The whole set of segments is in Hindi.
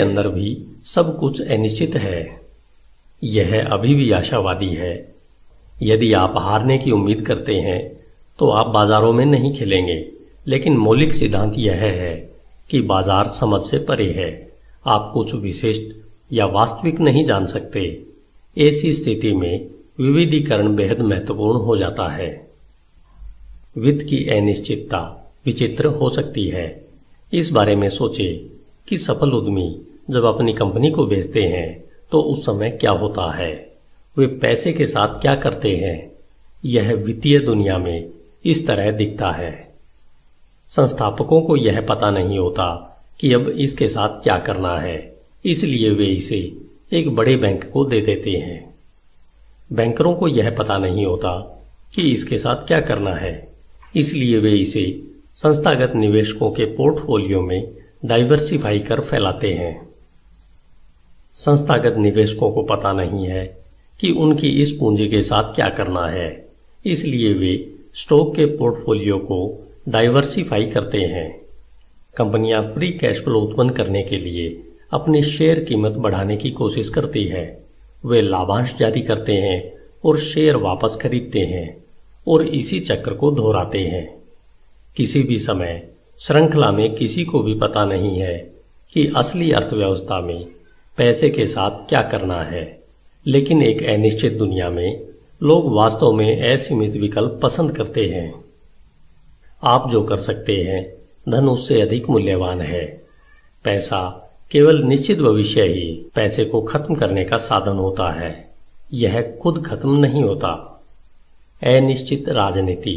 अंदर भी सब कुछ अनिश्चित है। यह अभी भी आशावादी है। यदि आप हारने की उम्मीद करते हैं तो आप बाजारों में नहीं खेलेंगे, लेकिन मौलिक सिद्धांत यह है कि बाजार समझ से परे है। आप कुछ विशिष्ट या वास्तविक नहीं जान सकते। ऐसी स्थिति में विविधीकरण बेहद महत्वपूर्ण हो जाता है। वित्त की अनिश्चितता विचित्र हो सकती है। इस बारे में सोचें कि सफल उद्यमी जब अपनी कंपनी को बेचते हैं तो उस समय क्या होता है, वे पैसे के साथ क्या करते हैं। यह वित्तीय दुनिया में इस तरह दिखता है। संस्थापकों को यह पता नहीं होता कि अब इसके साथ क्या करना है, इसलिए वे इसे एक बड़े बैंक को दे देते हैं। बैंकरों को यह पता नहीं होता कि इसके साथ क्या करना है, इसलिए वे इसे संस्थागत निवेशकों के पोर्टफोलियो में डाइवर्सिफाई कर फैलाते हैं। संस्थागत निवेशकों को पता नहीं है कि उनकी इस पूंजी के साथ क्या करना है, इसलिए वे स्टॉक के पोर्टफोलियो को डाइवर्सिफाई करते हैं। कंपनियां फ्री कैश फ्लो उत्पन्न करने के लिए अपनी शेयर कीमत बढ़ाने की कोशिश करती है। वे लाभांश जारी करते हैं और शेयर वापस खरीदते हैं और इसी चक्र को दोहराते हैं। किसी भी समय श्रृंखला में किसी को भी पता नहीं है कि असली अर्थव्यवस्था में पैसे के साथ क्या करना है, लेकिन एक अनिश्चित दुनिया में लोग वास्तव में असीमित विकल्प पसंद करते हैं। आप जो कर सकते हैं, धन उससे अधिक मूल्यवान है। पैसा केवल निश्चित भविष्य ही पैसे को खत्म करने का साधन होता है, यह खुद खत्म नहीं होता। अनिश्चित राजनीति।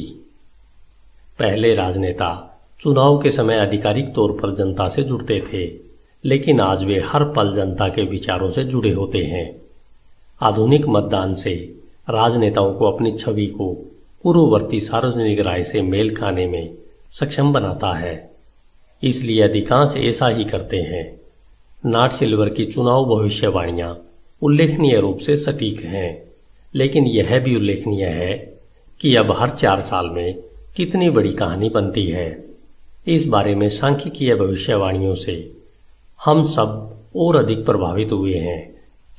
पहले राजनेता चुनाव के समय आधिकारिक तौर पर जनता से जुड़ते थे, लेकिन आज वे हर पल जनता के विचारों से जुड़े होते हैं। आधुनिक मतदान से राजनेताओं को अपनी छवि को पूर्ववर्ती सार्वजनिक राय से मेल खाने में सक्षम बनाता है, इसलिए अधिकांश ऐसा ही करते हैं। नॉट सिल्वर की चुनाव भविष्यवाणियां उल्लेखनीय रूप से सटीक हैं, लेकिन यह भी उल्लेखनीय है कि अब हर 4 साल में कितनी बड़ी कहानी बनती है। इस बारे में सांख्यिकीय भविष्यवाणियों से हम सब और अधिक प्रभावित हुए हैं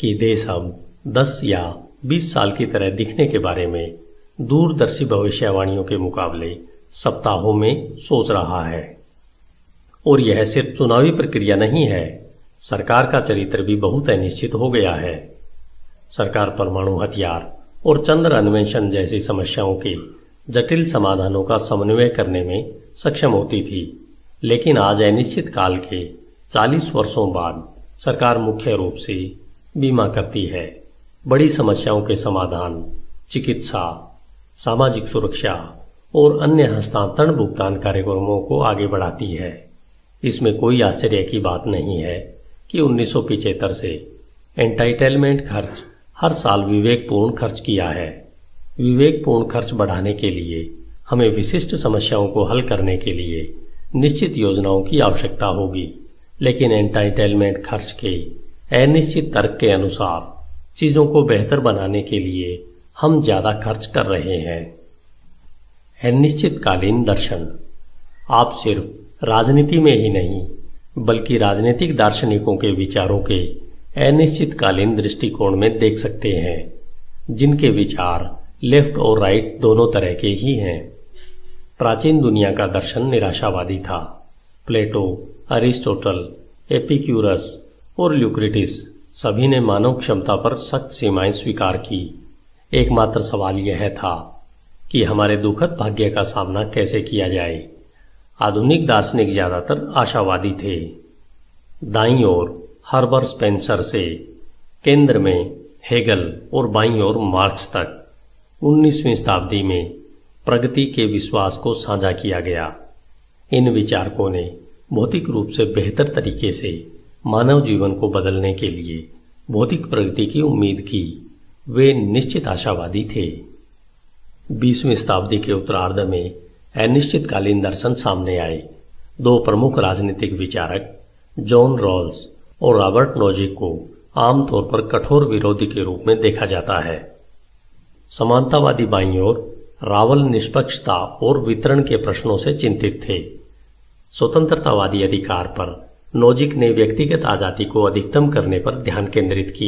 कि देश अब 10 या 20 साल की तरह दिखने के बारे में दूरदर्शी भविष्यवाणियों के मुकाबले सप्ताहों में सोच रहा है। और यह सिर्फ चुनावी प्रक्रिया नहीं है, सरकार का चरित्र भी बहुत अनिश्चित हो गया है। सरकार परमाणु हथियार और चंद्र अन्वेषण जैसी समस्याओं के जटिल समाधानों का समन्वय करने में सक्षम होती थी, लेकिन आज अनिश्चित काल के 40 वर्षों बाद सरकार मुख्य रूप से बीमा करती है, बड़ी समस्याओं के समाधान, चिकित्सा, सामाजिक सुरक्षा और अन्य हस्तांतरण भुगतान कार्यक्रमों को आगे बढ़ाती है। इसमें कोई आश्चर्य की बात नहीं है कि 1975 से एंटाइटलमेंट खर्च हर साल विवेकपूर्ण खर्च किया है। विवेकपूर्ण खर्च बढ़ाने के लिए हमें विशिष्ट समस्याओं को हल करने के लिए निश्चित योजनाओं की आवश्यकता होगी, लेकिन एंटाइटलमेंट खर्च के अनिश्चित तर्क के अनुसार चीजों को बेहतर बनाने के लिए हम ज्यादा खर्च कर रहे हैं। अनिश्चितकालीन दर्शन। आप सिर्फ राजनीति में ही नहीं बल्कि राजनीतिक दार्शनिकों के विचारों के अनिश्चितकालीन दृष्टिकोण में देख सकते हैं, जिनके विचार लेफ्ट और राइट दोनों तरह के ही हैं। प्राचीन दुनिया का दर्शन निराशावादी था। प्लेटो, अरिस्टोटल, एपिक्यूरस और ल्यूक्रेटिस सभी ने मानव क्षमता पर सख्त सीमाएं स्वीकार की। एकमात्र सवाल यह था कि हमारे दुखद भाग्य का सामना कैसे किया जाए। आधुनिक दार्शनिक ज्यादातर आशावादी थे। दाईं ओर हर्बर्ट स्पेंसर से केंद्र में हेगल और बाईं ओर मार्क्स तक 19वीं शताब्दी में प्रगति के विश्वास को साझा किया गया। इन विचारकों ने भौतिक रूप से बेहतर तरीके से मानव जीवन को बदलने के लिए भौतिक प्रगति की उम्मीद की। वे निश्चित आशावादी थे। 20वीं शताब्दी के उत्तरार्ध में अनिश्चितकालीन दर्शन सामने आए। 2 प्रमुख राजनीतिक विचारक जॉन रॉल्स और रॉबर्ट नोजिक को आमतौर पर कठोर विरोधी के रूप में देखा जाता है। समानतावादी बाईं ओर रावल निष्पक्षता और वितरण के प्रश्नों से चिंतित थे। स्वतंत्रतावादी अधिकार पर नोजिक ने व्यक्तिगत आजादी को अधिकतम करने पर ध्यान केंद्रित किया।